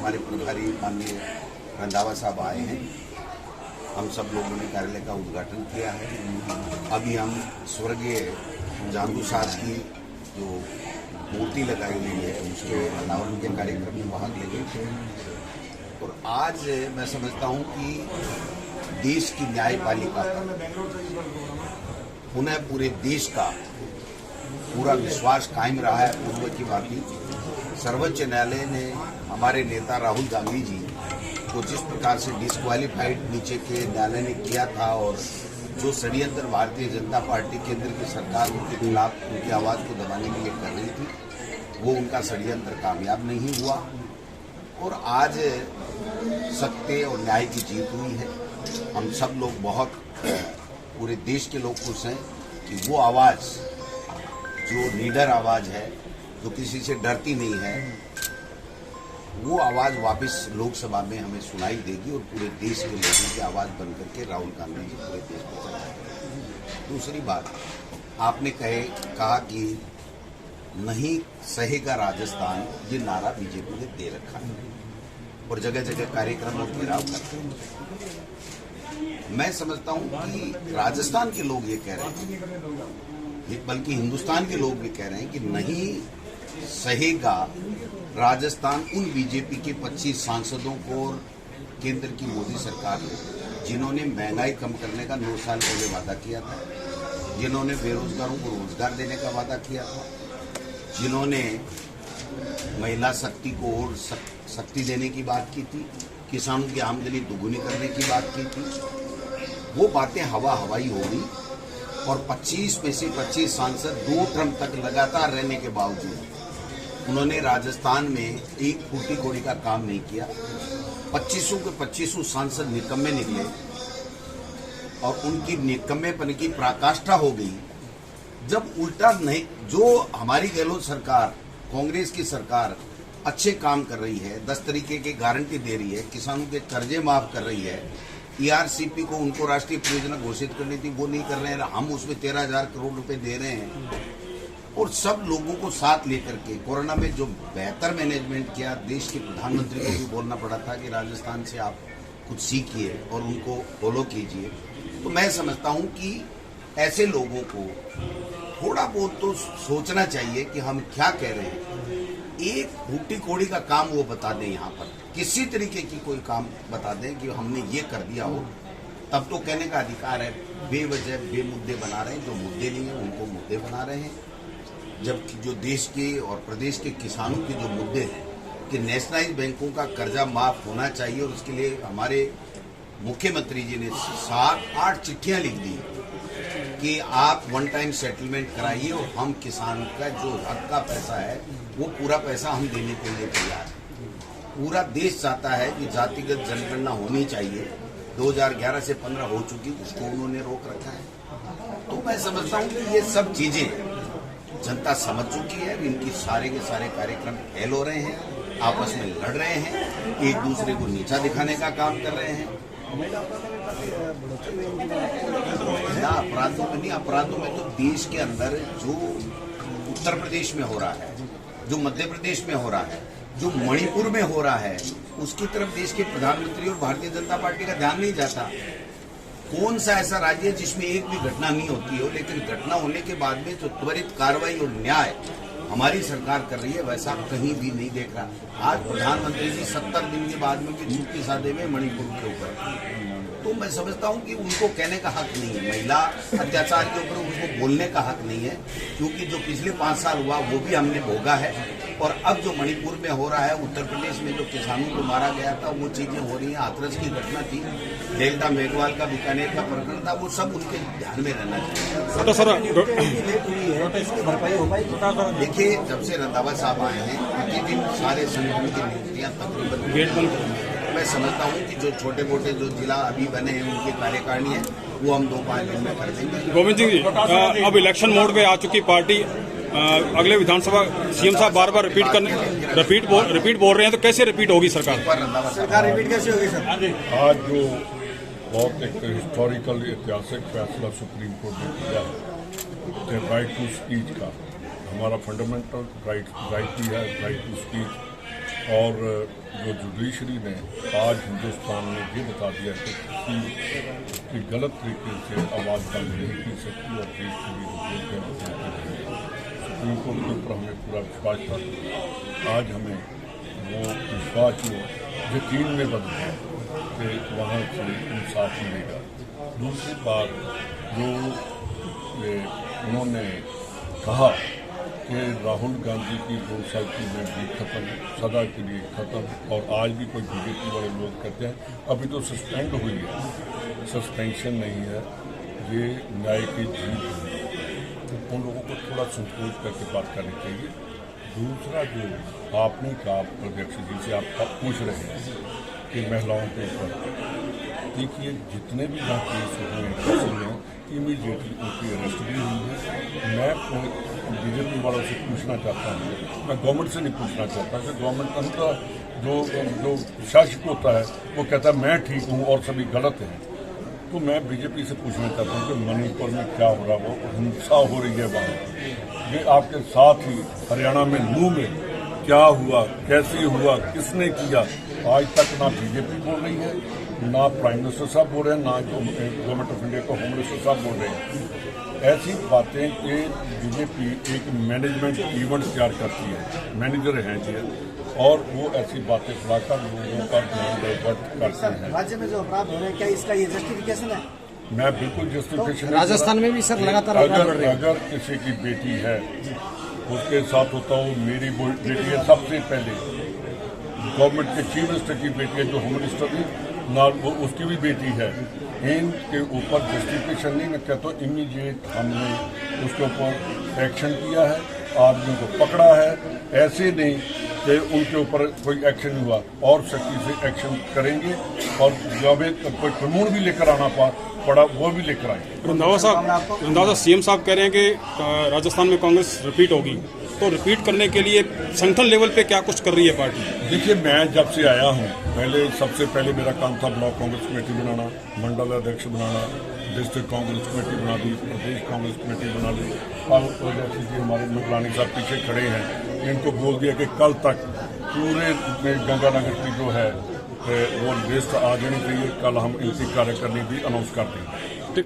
हमारे प्रभारी माननीय रंधावा साहब आए हैं। हम सब लोगों ने कार्यालय का उद्घाटन किया है। अभी हम स्वर्गीय जांदू साहब की जो मूर्ति लगाई हुई है उसके अनावरण के कार्यक्रम में भाग ले गए थे। और आज मैं समझता हूं कि देश की न्यायपालिका पुनः पूरे देश का पूरा विश्वास कायम रहा है। पूर्व की भांति सर्वोच्च न्यायालय ने हमारे नेता राहुल गांधी जी को जिस प्रकार से डिस्क्वालीफाइड नीचे के न्यायालय ने किया था और जो षड्यंत्र भारतीय जनता पार्टी केंद्र की सरकार उनके खिलाफ उनकी आवाज़ को दबाने के लिए कर रही थी, वो उनका षड्यंत्र कामयाब नहीं हुआ और आज सत्य और न्याय की जीत हुई है। हम सब लोग बहुत पूरे देश के लोग खुश हैं कि वो आवाज़ जो लीडर आवाज़ है, जो किसी से डरती नहीं है, वो आवाज़ वापस लोकसभा में हमें सुनाई देगी और पूरे देश के लोगों की आवाज़ बनकर के राहुल गांधी जी पूरे देश में चलाएंगे। दूसरी बात, आपने कहा कि नहीं सहेगा राजस्थान, ये नारा बीजेपी ने दे रखा है और जगह जगह कार्यक्रम और घेराव करते हैं। मैं समझता हूं कि राजस्थान के लोग ये कह रहे हैं, बल्कि हिंदुस्तान के लोग भी कह रहे हैं कि नहीं सहेगा राजस्थान उन बीजेपी के 25 सांसदों को और केंद्र की मोदी सरकार ने जिन्होंने महंगाई कम करने का 9 साल पहले वादा किया था, जिन्होंने बेरोजगारों को रोजगार देने का वादा किया था, जिन्होंने महिला शक्ति को और शक्ति देने की बात की थी, किसानों की आमदनी दुगुनी करने की बात की थी। वो बातें हवाई हो गई और 25 में से 25 सांसद 2 टर्म तक लगातार रहने के बावजूद उन्होंने राजस्थान में एक फूटी कोड़ी का काम नहीं किया। 25 के 25 सांसद निकम्मे निकले और उनकी निकम्मेपन की पराकाष्ठा हो गई। जब उल्टा नहीं, जो हमारी गहलोत सरकार, कांग्रेस की सरकार अच्छे काम कर रही है, 10 तरीके की गारंटी दे रही है, किसानों के कर्जे माफ कर रही है, ईआरसीपी को उनको राष्ट्रीय परियोजना घोषित करनी थी वो नहीं कर रहे हैं, हम उसमें 13,000 करोड़ रुपए दे रहे हैं और सब लोगों को साथ लेकर के कोरोना में जो बेहतर मैनेजमेंट किया, देश के प्रधानमंत्री को भी बोलना पड़ा था कि राजस्थान से आप कुछ सीखिए और उनको फॉलो कीजिए। तो मैं समझता हूं कि ऐसे लोगों को थोड़ा बहुत तो सोचना चाहिए कि हम क्या कह रहे हैं। एक फूटी कोड़ी का काम वो बता दें, यहाँ पर किसी तरीके की कोई काम बता दें कि हमने ये कर दिया हो, तब तो कहने का अधिकार है। बेवजह बेमुद्दे बना रहे हैं, जो मुद्दे नहीं है उनको मुद्दे बना रहे हैं। जबकि जो देश के और प्रदेश के किसानों के जो मुद्दे हैं कि नेशनलाइज बैंकों का कर्जा माफ होना चाहिए और उसके लिए हमारे मुख्यमंत्री जी ने 7-8 चिट्ठियां लिख दी कि आप वन टाइम सेटलमेंट कराइए और हम किसान का जो हक का पैसा है वो पूरा पैसा हम देने के लिए तैयार हैं। पूरा देश चाहता है कि जातिगत जनगणना होनी चाहिए, 2011 से 15 हो चुकी, उसको उन्होंने रोक रखा है। तो मैं समझता हूँ कि ये सब चीजें जनता समझ चुकी है। इनकी सारे के सारे कार्यक्रम फेल हो रहे हैं, आपस में लड़ रहे हैं, एक दूसरे को नीचा दिखाने का काम कर रहे हैं। अपराधों में नहीं, अपराधों में तो देश के अंदर जो उत्तर प्रदेश में हो रहा है, जो मध्य प्रदेश में हो रहा है, जो मणिपुर में हो रहा है, उसकी तरफ देश के प्रधानमंत्री और भारतीय जनता पार्टी का ध्यान नहीं जाता। कौन सा ऐसा राज्य है जिसमें एक भी घटना नहीं होती हो, लेकिन घटना होने के बाद में जो त्वरित कार्रवाई और न्याय हमारी सरकार कर रही है वैसा कहीं भी नहीं देख रहा। आज प्रधानमंत्री जी 70 दिन के बाद में भी छुट्टी साधे हुए मणिपुर के ऊपर। तो मैं समझता हूं कि उनको कहने का हक नहीं है, महिला अत्याचार के ऊपर उनको बोलने का हक नहीं है, क्योंकि जो पिछले 5 साल हुआ वो भी हमने भोगा है। और अब जो मणिपुर में हो रहा है, उत्तर प्रदेश में जो किसानों को मारा गया था, वो चीजें हो रही हैं। हाथरस की घटना थी, डेल्टा मेघवाल का बीकानेर का प्रकरण था, वो सब उनके ध्यान में रहना चाहिए। देखिए, जब से रंधावा साहब आए हैं प्रतिदिन सारे संगठन की नियुक्तियां तकरीबन, मैं समझता हूं कि जो छोटे मोटे जो जिला अभी बने हैं उनकी कार्यकारिणी है वो हम 2-5 दिन में कर देंगे। गोविंद सिंह जी, अब इलेक्शन मोड में आ चुकी पार्टी, अगले विधानसभा सीएम साहब बार बार रिपीट बोल रहे हैं, तो कैसे रिपीट होगी सरकार रिपीट कैसे होगी सर? आज जो बहुत एक हिस्टोरिकल ऐतिहासिक फैसला सुप्रीम कोर्ट ने किया है राइट टू स्पीच का, हमारा फंडामेंटल राइट भी है, राइट टू स्पीच और जो जुडिशरी ने आज हिंदुस्तान में ये बता दिया कि किसी की गलत तरीके से आवाज़ बंद नहीं की सकती और देश के लिए उपयोग करना चाहिए। सुप्रीम कोर्ट के ऊपर हमें पूरा विश्वास था। आज हमें वो विश्वास को यकीन में बदला कि वहाँ से इंसाफ मिलेगा। दूसरी बात जो उन्होंने कहा कि राहुल गांधी की 2 साल की ज़िंदगी खत्म, सदा के लिए खत्म, और आज भी कोई बीजेपी वाले लोग कहते हैं अभी तो सस्पेंड हुई है। सस्पेंशन नहीं है, ये न्याय की जीत है। उन लोगों को थोड़ा संकोच करके बात करनी चाहिए। दूसरा जो आपने कहा अध्यक्ष जी से आप पूछ रहे हैं कि महिलाओं के ऊपर, देखिए जितने भी यहाँ केस हुए हैं इमीडिएटली उनकी अरेस्ट भी हुई है। मैं बीजेपी वालों से पूछना चाहता हूँ, मैं गवर्नमेंट से नहीं पूछना चाहता कि गवर्नमेंट का जो शासक होता है वो कहता है मैं ठीक हूँ और सभी गलत हैं। तो मैं बीजेपी से पूछना चाहता हूँ कि मणिपुर में क्या हो रहा है, वो हिंसा हो रही है वहाँ, ये आपके साथ ही हरियाणा में नूह में क्या हुआ, कैसे हुआ, किसने किया, आज तक ना बीजेपी बोल रही है, ना प्राइम मिनिस्टर साहब बोल रहे हैं, ना गवर्नमेंट ऑफ इंडिया को होम मिनिस्टर साहब बोल रहे हैं। ऐसी बातें कि बीजेपी एक मैनेजमेंट इवेंट तैयार करती है, मैनेजर हैं जी, और वो ऐसी बातें फैलाकर लोगों का ध्यान डाइवर्ट करते हैं। राज्य में जो अपराध हो रहे हैं क्या इसका ये जस्टिफिकेशन है? मैं बिल्कुल जस्टिफिकेशन, राजस्थान में भी सर लगातार अगर किसी की बेटी है उसके साथ होता हूँ, मेरी बेटी है, सबसे पहले गवर्नमेंट के चीफ मिनिस्टर की बेटी है जो होम मिनिस्टर थी ना, वो उसकी भी बेटी है। इनके ऊपर जस्टिफिकेशन नहीं, मैं कहता हूँ इमीडिएट हमने उसके ऊपर एक्शन किया है, आदमियों को पकड़ा है। ऐसे नहीं कि उनके ऊपर कोई एक्शन नहीं हुआ, और सख्ती से एक्शन करेंगे और जब कोई कानून भी लेकर आना पड़ा वो भी लेकर आएंगे। रंधावा साहब सीएम साहब कह रहे हैं कि राजस्थान में कांग्रेस रिपीट होगी, तो रिपीट करने के लिए संगठन लेवल पे क्या कुछ कर रही है पार्टी? देखिए, मैं जब से आया हूँ सबसे पहले मेरा काम था ब्लॉक कांग्रेस कमेटी बनाना, मंडल अध्यक्ष बनाना, डिस्ट्रिक्ट कांग्रेस कमेटी बना दी, प्रदेश कांग्रेस कमेटी बना ली। अब जैसे कि हमारे मंगलानी साहब पीछे खड़े हैं, इनको बोल दिया कि कल तक पूरे गंगानगर की जो है वो लिस्ट आ जानी चाहिए, कल हम इनकी कार्यकारिणी भी अनाउंस कर देंगे।